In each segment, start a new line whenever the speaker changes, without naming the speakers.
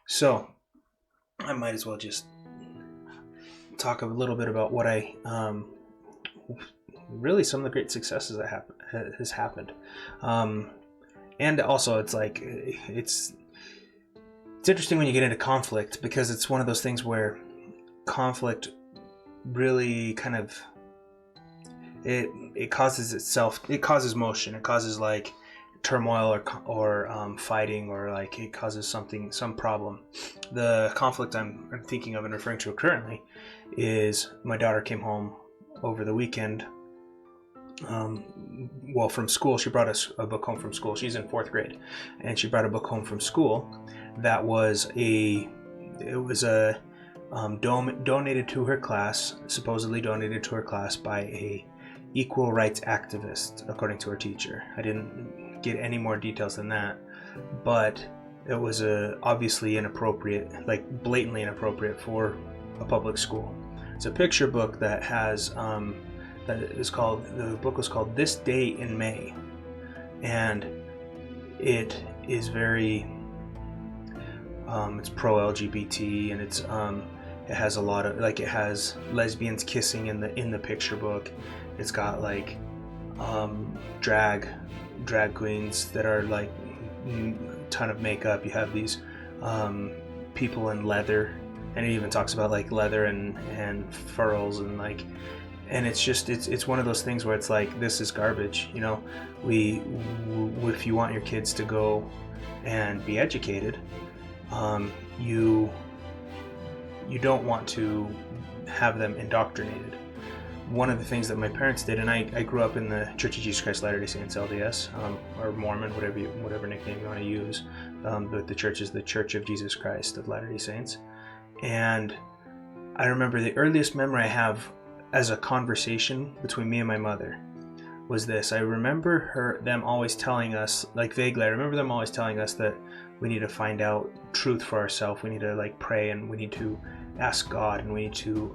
So I might as well just talk a little bit about what I really some of the great successes that has happened, and also it's interesting when you get into conflict, because it's one of those things where conflict really kind of it causes motion, it causes like turmoil or fighting, or like it causes some problem. The conflict I'm thinking of and referring to currently is my daughter came home over the weekend. From school. She brought us a book home from school. She's in fourth grade, and she brought a book home from school that was donated to her class, supposedly donated to her class by a equal rights activist, according to her teacher. I didn't get any more details than that, but it was obviously inappropriate, like blatantly inappropriate for a public school. It's a picture book that has the book was called This Day in May, and it is very it's pro LGBT, and it has a lot of, like, it has lesbians kissing in the picture book. It's got like drag queens that are like a ton of makeup. You have these people in leather, and it even talks about like leather and furls, and like, and it's one of those things where it's like, this is garbage. If you want your kids to go and be educated, you don't want to have them indoctrinated. One of the things that my parents did, and I grew up in the Church of Jesus Christ Latter-day Saints, LDS, or Mormon, whatever nickname you want to use. But the church is the Church of Jesus Christ of Latter-day Saints. And I remember the earliest memory I have as a conversation between me and my mother was this. I remember them always telling us, like vaguely, I remember them always telling us that we need to find out truth for ourselves. We need to like pray, and we need to ask God, and we need to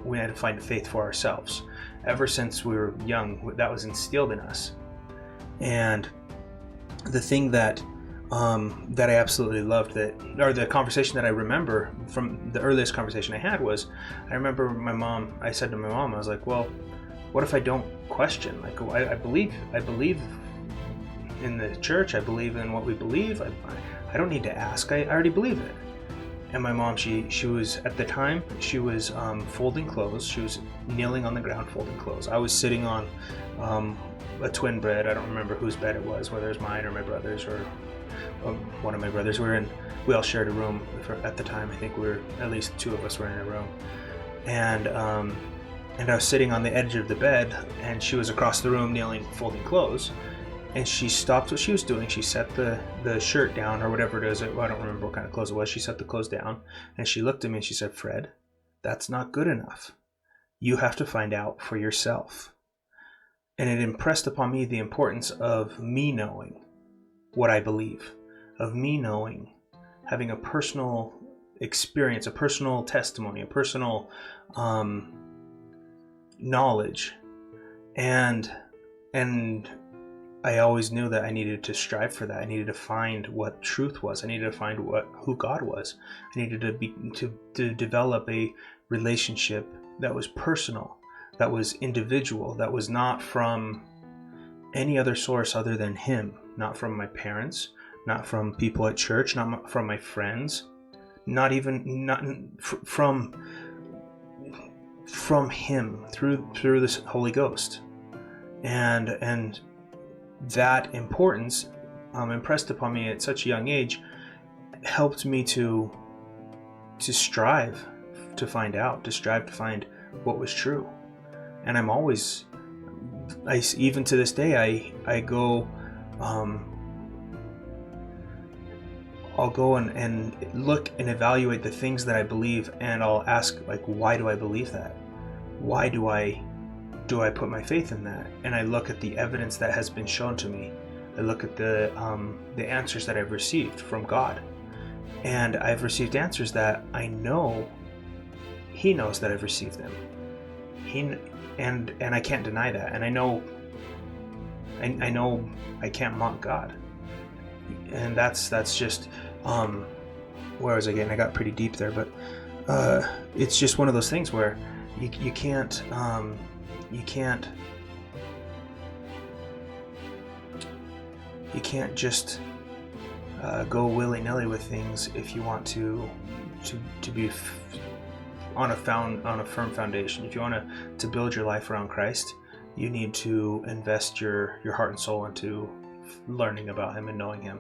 we had to find faith for ourselves. Ever since we were young, that was instilled in us. And the thing that I absolutely loved, or the conversation that I remember from the earliest conversation I had, was, I remember I said to my mom, I was like, well, what if I don't question? Like, I believe in the church. I believe in what we believe. I don't need to ask. I already believe it. And my mom, she was, at the time, she was folding clothes. She was kneeling on the ground folding clothes. I was sitting on a twin bed. I don't remember whose bed it was, whether it was mine or my brother's, or one of my brothers. We all shared a room at the time. I think at least two of us were in a room. And I was sitting on the edge of the bed, and she was across the room kneeling, folding clothes. And she stopped what she was doing. She set the shirt down, or whatever it is. I don't remember what kind of clothes it was. She set the clothes down, and she looked at me and she said, "Fred, that's not good enough. You have to find out for yourself." And it impressed upon me the importance of me knowing what I believe, of me knowing, having a personal experience, a personal testimony, a personal knowledge. And I always knew that I needed to strive for that. I needed to find what truth was. I needed to find who God was. I needed to develop a relationship that was personal, that was individual, that was not from any other source other than Him, not from my parents, not from people at church, not from my friends, not from Him through this Holy Ghost. And that importance, impressed upon me at such a young age, helped me to strive to find out, to strive to find what was true. And even to this day, I go, I'll go and look and evaluate the things that I believe, and I'll ask, like, why do I believe that? Why do I put my faith in that? And I look at the evidence that has been shown to me. I look at the answers that I've received from God, and I've received answers that I know He knows that I've received them. And I can't deny that. And I know I can't mock God. And that's just where was I getting? I got pretty deep there, but it's just one of those things where you can't just go willy-nilly with things if you want to be on a firm foundation. If you want to build your life around Christ, you need to invest your heart and soul into learning about him and knowing him.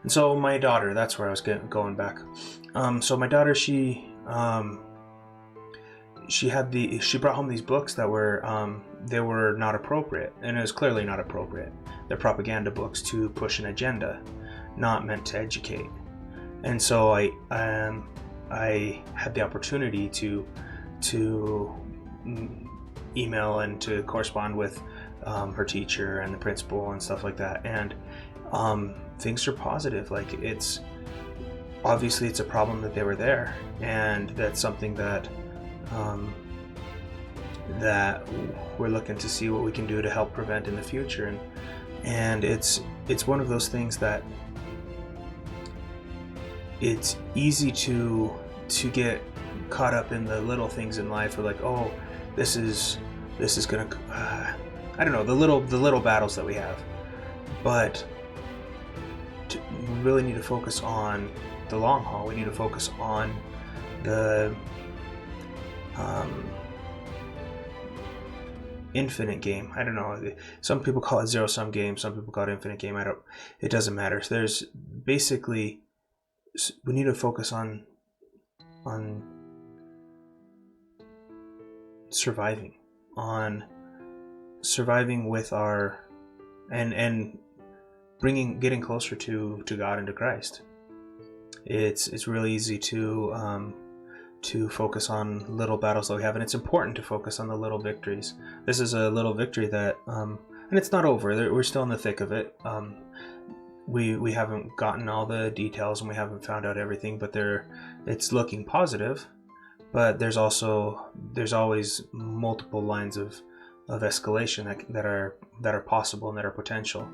And so my daughter, that's where I was going back. So my daughter, she brought home these books that were they were not appropriate, and it was clearly not appropriate. They're propaganda books to push an agenda, not meant to educate. And so I had the opportunity to email and to correspond with her teacher and the principal and stuff like that, and things are positive. Like, it's obviously it's a problem that they were there, and that's something that that we're looking to see what we can do to help prevent in the future. And it's one of those things that it's easy to get caught up in the little things in life, or like, oh, this is gonna I don't know, the little battles that we have. But we really need to focus on the long haul. We need to focus on the infinite game. I don't know. Some people call it zero-sum game. Some people call it infinite game. It doesn't matter. So there's basically, we need to focus on surviving with our and getting closer to God and to Christ. It's really easy to focus on little battles that we have, and it's important to focus on the little victories. This is a little victory that, and it's not over. We're still in the thick of it. We haven't gotten all the details, and we haven't found out everything, but it's looking positive. But there's always multiple lines of escalation that are possible and that are potential.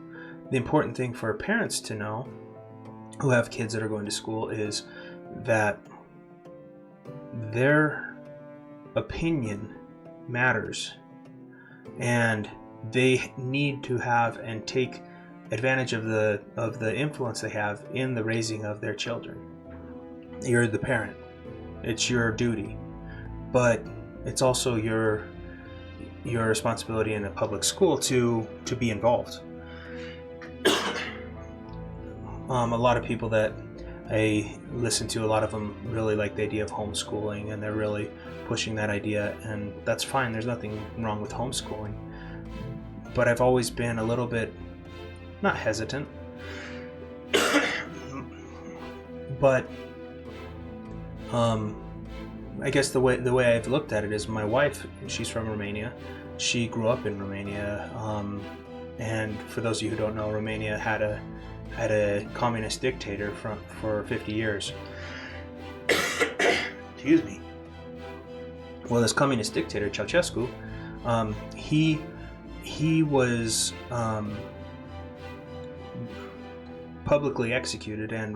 The important thing for parents to know who have kids that are going to school is that their opinion matters, and they need to have and take advantage of the influence they have in the raising of their children. You're the parent. It's your duty, but it's also your responsibility in a public school to be involved. A lot of people that I listen to, a lot of them really like the idea of homeschooling, and they're really pushing that idea, and that's fine. There's nothing wrong with homeschooling. But I've always been a little bit, not hesitant, but I guess the way I've looked at it is, my wife, she's from Romania. She grew up in Romania, and for those of you who don't know, Romania had a communist dictator for 50 years. Excuse me. Well, this communist dictator, Ceausescu, he was publicly executed and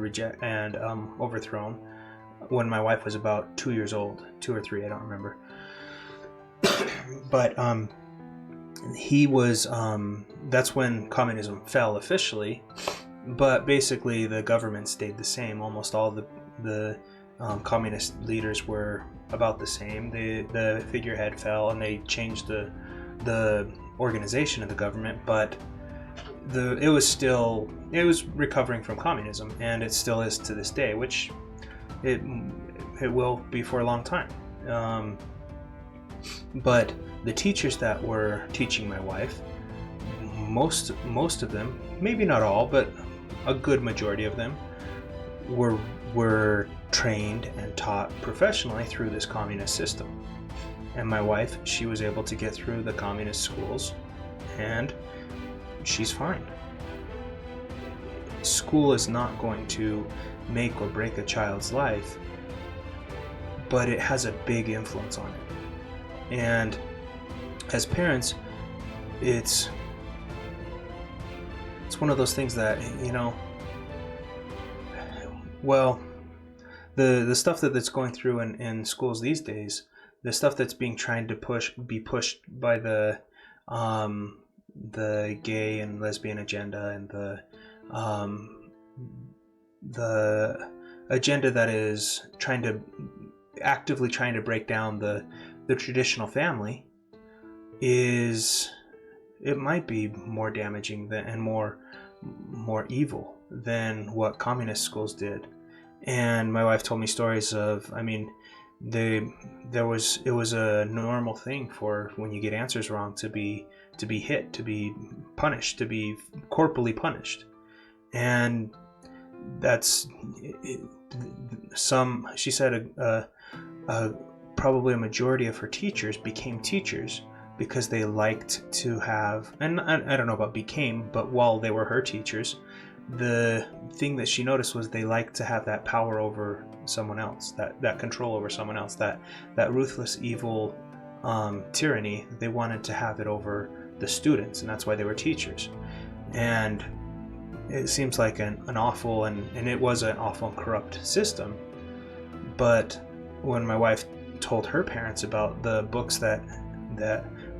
overthrown when my wife was about 2 years old, 2 or 3, I don't remember. But he was that's when communism fell officially. But basically, the government stayed the same. Almost all the communist leaders were about the same. The figurehead fell, and they changed the organization of the government. But it was recovering from communism, and it still is to this day, which it will be for a long time. But the teachers that were teaching my wife, most of them, maybe not all, but a good majority of them, were trained and taught professionally through this communist system. And my wife, she was able to get through the communist schools, and she's fine. School is not going to make or break a child's life, but it has a big influence on it. And as parents, it's one of those things that, well, the stuff that's going through in schools these days, the stuff that's being trying to be pushed by the gay and lesbian agenda, and the agenda that is actively trying to break down the traditional family, it might be more damaging and more evil than what communist schools did. And my wife told me stories of, I mean, it was a normal thing for when you get answers wrong to be hit, to be punished, to be corporally punished. And that's she said probably a majority of her teachers became teachers because they liked to have, and I don't know about became, but while they were her teachers, the thing that she noticed was they liked to have that power over someone else, that control over someone else, that ruthless, evil tyranny. They wanted to have it over the students, and that's why they were teachers. And it seems like an awful, and it was an awful and corrupt system. But when my wife told her parents about the books that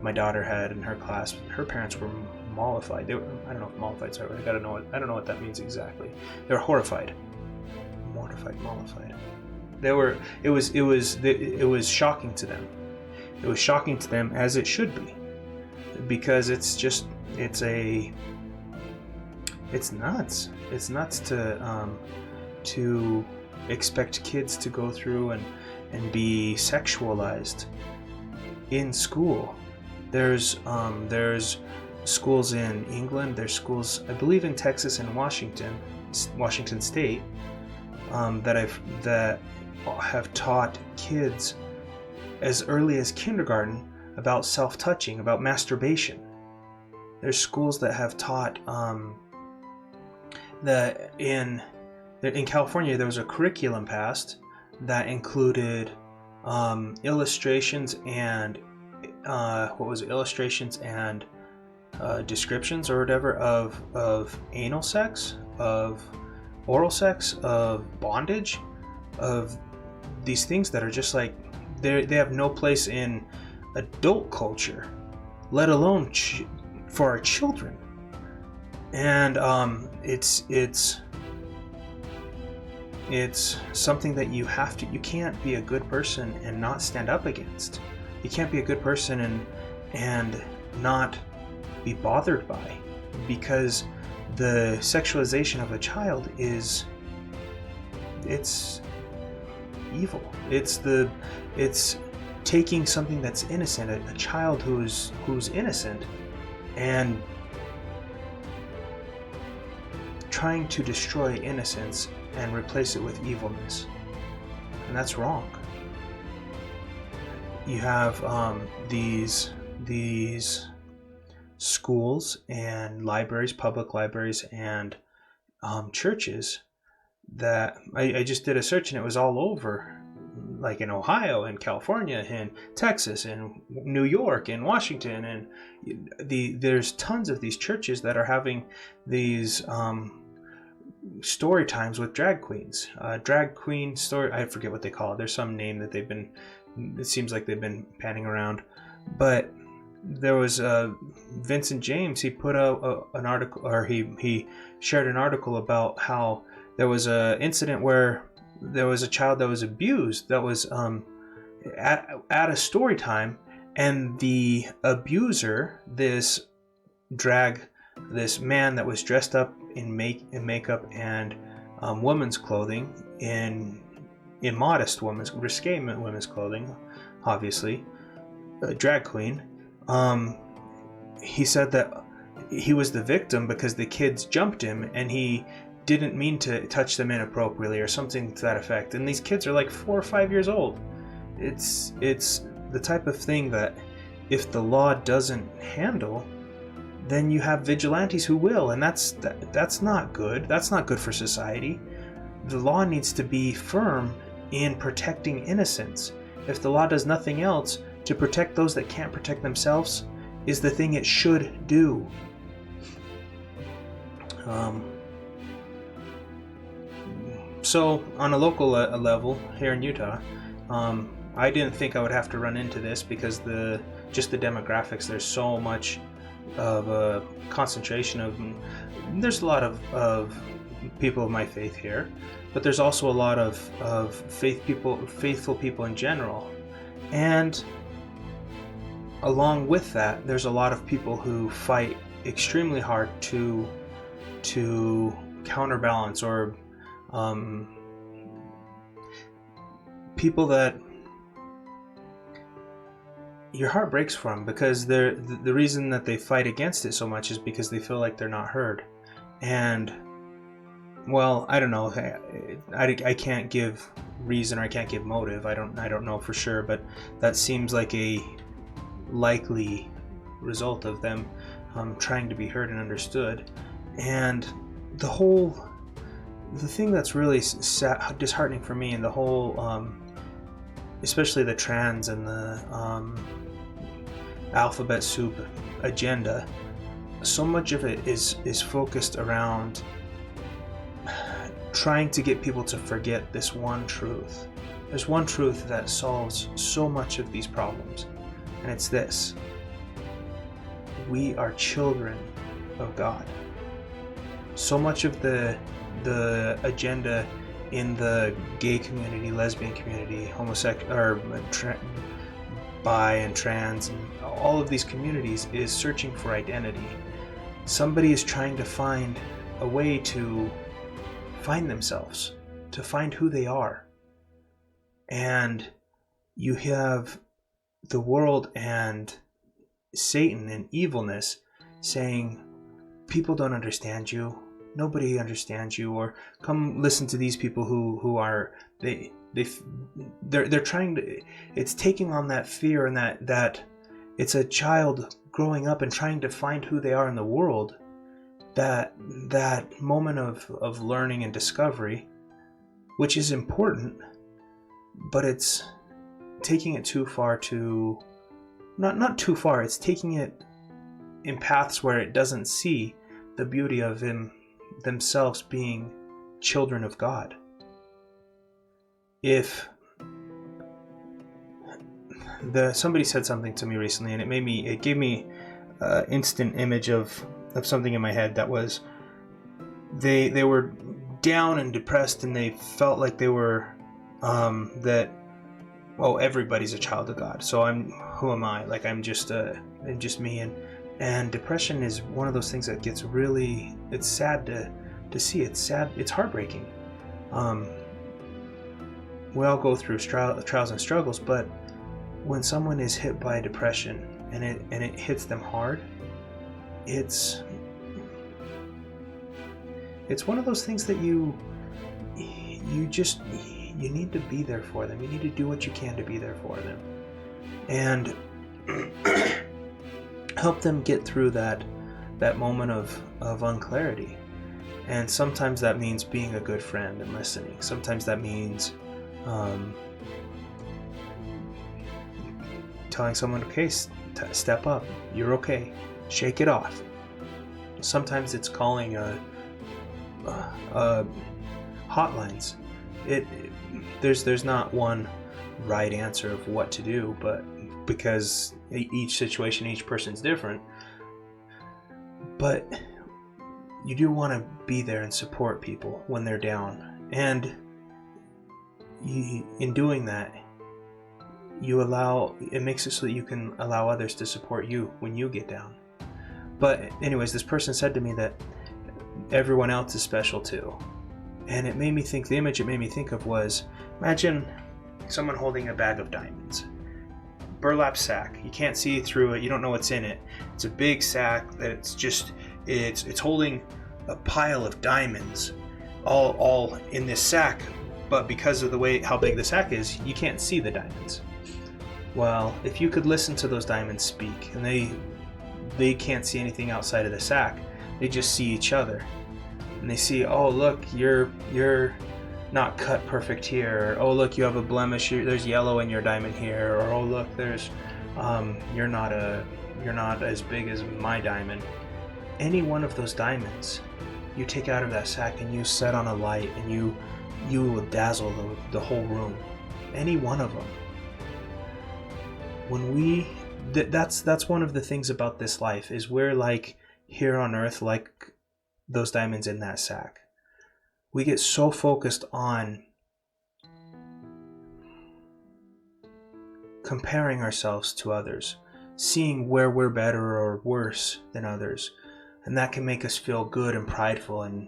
my daughter had in her class, her parents were mollified. I don't know if mollified's right. I don't know what that means exactly. They were horrified, mortified, mollified. It was shocking to them. It was shocking to them, as it should be, because it's nuts. It's nuts to expect kids to go through and be sexualized in school. There's schools in England. There's schools, I believe, in Texas and Washington State, that have taught kids as early as kindergarten about self-touching, about masturbation. There's schools that have taught that in California there was a curriculum passed that included illustrations and descriptions or whatever of anal sex, of oral sex, of bondage, of these things that are just like they have no place in adult culture, let alone for our children. And it's something that you can't be a good person and not stand up against. You can't be a good person and not be bothered by, because the sexualization of a child it's evil. It's taking something that's innocent, a child who's innocent, and trying to destroy innocence and replace it with evilness. And that's wrong. You have these schools and libraries, public libraries, and churches that I just did a search, and it was all over, like in Ohio and California and Texas and New York and Washington, and there's tons of these churches that are having these story times with drag queens. Drag queen story, I forget what they call it. There's some name that it seems like they've been panning around. But there was Vincent James, he put out an article, or he shared an article about how there was an incident where there was a child that was abused, that was at a story time, and the abuser, this man that was dressed up in makeup and women's clothing, in modest risque women's clothing, obviously, a drag queen. He said that he was the victim because the kids jumped him and he didn't mean to touch them inappropriately or something to that effect. And these kids are like 4 or 5 years old. It's the type of thing that if the law doesn't handle, then you have vigilantes who will, and that's not good. That's not good for society. The law needs to be firm in protecting innocence. If the law does nothing else to protect those that can't protect themselves, is the thing it should do. So on a local level here in Utah, I didn't think I would have to run into this because just the demographics. There's so much of a concentration of. There's a lot of people of my faith here, but there's also a lot of faithful people in general, and along with that, there's a lot of people who fight extremely hard to counterbalance, or people that your heart breaks for them, because the reason that they fight against it so much is because they feel like they're not heard. And well, I don't know. I can't give reason, or I can't give motive. I don't know for sure, but that seems like a likely result of them trying to be heard and understood. And the thing that's really disheartening for me, and the whole, especially the trans and the alphabet soup agenda, so much of it is focused around trying to get people to forget this one truth. There's one truth that solves so much of these problems, and it's this: we are children of God. So much of the agenda in the gay community, lesbian community, homosexual, or bi and trans, and all of these communities is searching for identity. Somebody is trying to find a way to find themselves, to find who they are. And you have the world and Satan and evilness saying, people don't understand you, nobody understands you, or come listen to these people who are they're trying to, it's taking on that fear, and that it's a child growing up and trying to find who they are in the world. That moment of learning and discovery, which is important, but it's taking it too far, to not too far, it's taking it in paths where it doesn't see the beauty of themselves being children of God. If somebody said something to me recently, and it gave me an instant image of something in my head, that was, they were down and depressed, and they felt like they were everybody's a child of God, so who am I? Like, I'm just me. And depression is one of those things that gets really, it's sad to see. It's sad, it's heartbreaking. We all go through trials and struggles, but when someone is hit by depression and it hits them hard, it's one of those things that you need to be there for them. You need to do what you can to be there for them, and help them get through that moment of unclarity. And sometimes that means being a good friend and listening. Sometimes that means telling someone, okay, step up, you're okay, shake it off. Sometimes it's calling hotlines. There's not one right answer of what to do, but because each situation, each person's different. But you do want to be there and support people when they're down, and in doing that, it makes it so that you can allow others to support you when you get down. But anyways, this person said to me that everyone else is special too, and it made me think, the image it made me think of was, imagine someone holding a bag of diamonds, burlap sack. You can't see through it, you don't know what's in it. It's a big sack that's just, it's holding a pile of diamonds all in this sack, but because of the way how big the sack is, you can't see the diamonds. Well, if you could listen to those diamonds speak, and they can't see anything outside of the sack, they just see each other, and they see, oh look, you're not cut perfect here, or oh look, you have a blemish here, there's yellow in your diamond here, or oh look, there's you're not as big as my diamond. Any one of those diamonds you take out of that sack and you set on a light and you you will dazzle the whole room. Any one of them. When we that's one of the things about this life, is we're like here on earth, like those diamonds in that sack. We get so focused on comparing ourselves to others, seeing where we're better or worse than others, and that can make us feel good and prideful and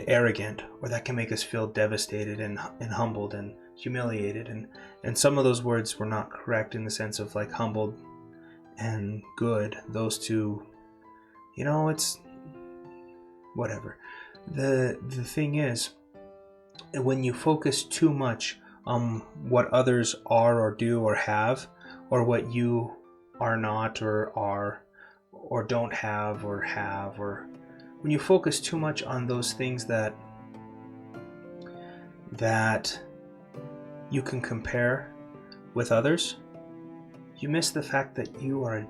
arrogant, or that can make us feel devastated and humbled and humiliated. And some of those words were not correct in the sense of like humbled and good. Those two, it's whatever. The thing is, when you focus too much on what others are or do or have, or what you are not or are or don't have, or when you focus too much on those things that you can compare with others, you miss the fact that you are a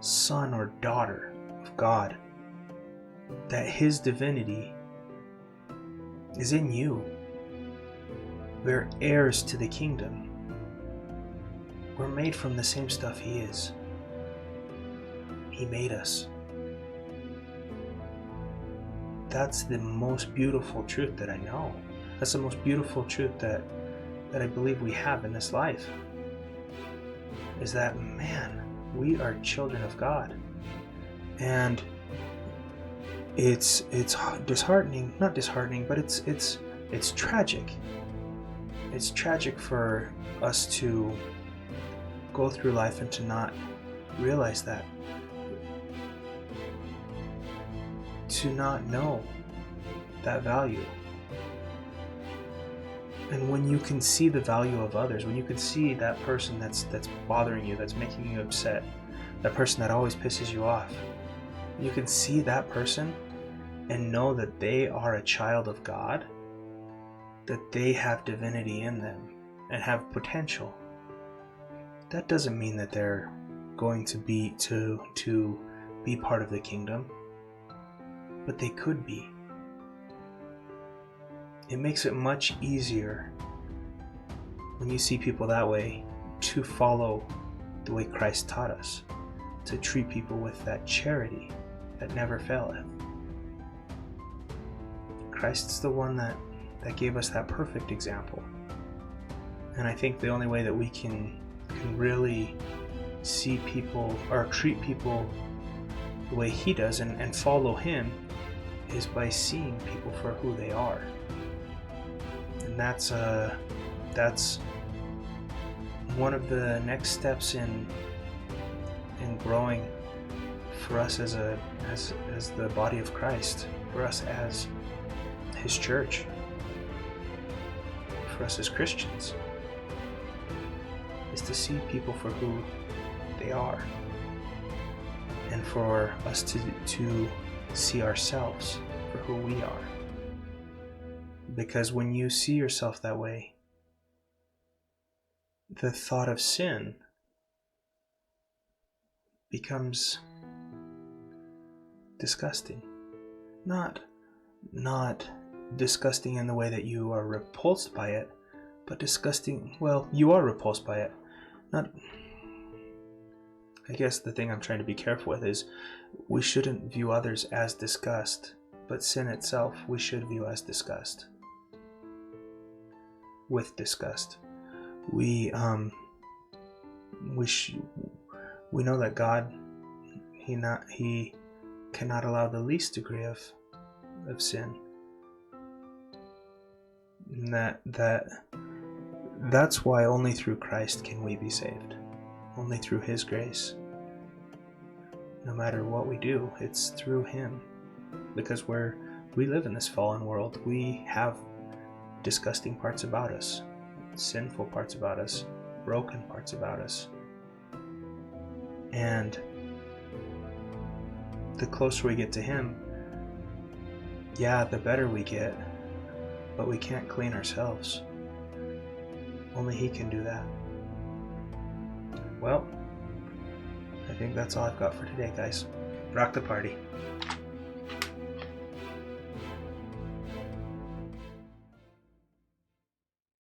son or daughter of God, that His divinity is in you. We're heirs to the kingdom. We're made from the same stuff He is. He made us. That's the most beautiful truth that I know. That's the most beautiful truth that I believe we have in this life. Is that, man, we are children of God. And it's disheartening, not disheartening, but it's tragic. It's tragic for us to go through life and to not realize that. To not know that value. And when you can see the value of others, when you can see that person that's bothering you, that's making you upset, that person that always pisses you off, you can see that person and know that they are a child of God, that they have divinity in them and have potential. That doesn't mean that they're going to be part of the kingdom, but they could be. It makes it much easier when you see people that way to follow the way Christ taught us, to treat people with that charity that never faileth. Christ's the one that gave us that perfect example. And I think the only way that we can really see people or treat people the way He does and follow Him is by seeing people for who they are. And that's one of the next steps in growing for us as the body of Christ, for us as His church, for us as Christians, is to see people for who they are, and for us to see ourselves for who we are. Because when you see yourself that way, the thought of sin becomes disgusting. Not disgusting in the way that you are repulsed by it, but disgusting, well, you are repulsed by it. I guess the thing I'm trying to be careful with is we shouldn't view others as disgust, but sin itself we should view as disgust. With disgust. We know that God, He cannot allow the least degree of sin. And that's why only through Christ can we be saved. Only through His grace. No matter what we do, it's through Him. Because we live in this fallen world. We have disgusting parts about us, sinful parts about us, broken parts about us. And the closer we get to Him, the better we get, but we can't clean ourselves. Only He can do that. Well, I think that's all I've got for today, guys. Rock the party.